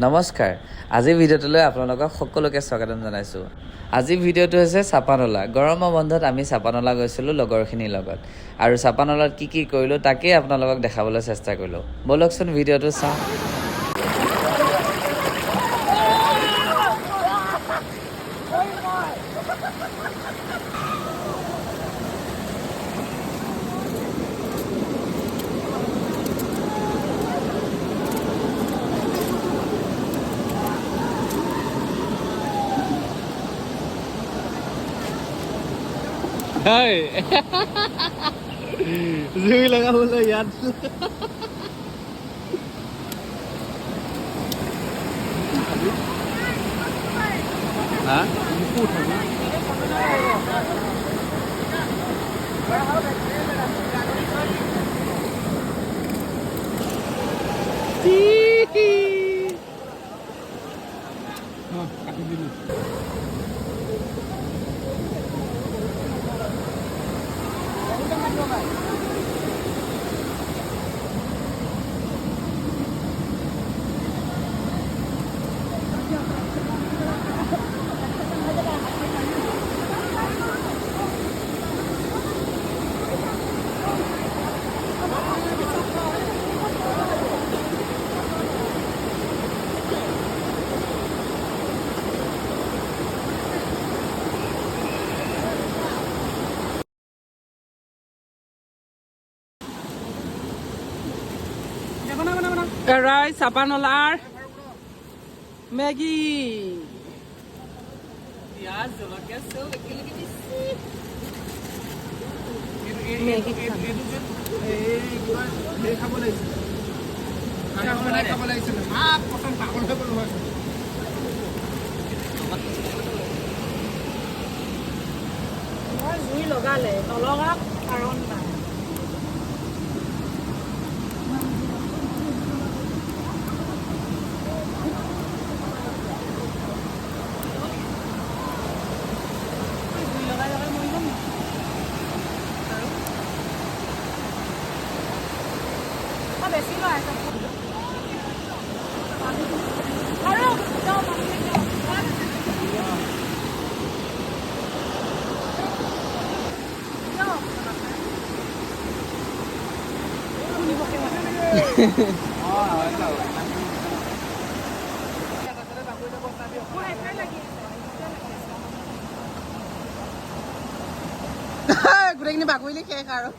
নমস্কাৰ আজিৰ ভিডিঅ'টোলৈ আপোনালোকক সকলোকে স্বাগতম জনাইছোঁ আজিৰ ভিডিঅ'টো হৈছে চাপানলা গৰমৰ বন্ধত আমি চাপানলা গৈছিলোঁ লগৰখিনিৰ লগত আৰু চাপানলাত কি কৰিলোঁ তাকেই আপোনালোকক দেখাবলৈ চেষ্টা কৰিলোঁ বলকচোন ভিডিঅ'টো চাওঁ Hey, Zui lagi boleh ya. Hah? Rice, Sapanolar, Maggie. Yes, look at so Gurengnya bagus ini kayak karo.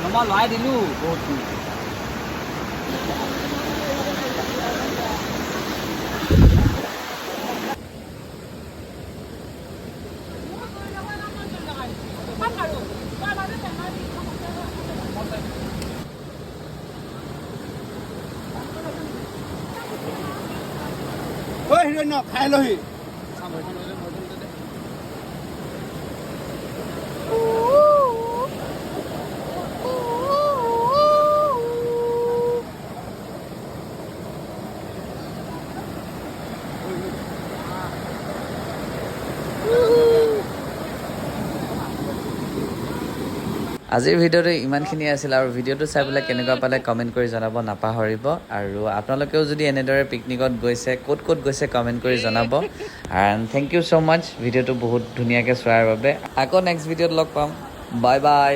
Nomor lain dulu. Ôi, nó khai rồi. আজিৰ ভিডিঅ'টো ইমানখিনি আছিল আৰু ভিডিঅ'টো চাই পেলাই কেনেকুৱা পালে কমেণ্ট কৰি জনাব নাপাহৰিব আৰু আপোনালোকেও যদি এনেদৰে পিকনিকত গৈছে ক'ত গৈছে কমেণ্ট কৰি জনাব এণ্ড থেংক ইউ ছ' মাছ ভিডিঅ'টো বহুত ধুনীয়াকৈ চোৱাৰ বাবে আকৌ নেক্সট ভিডিঅ'ত লগ পাম বাই বাই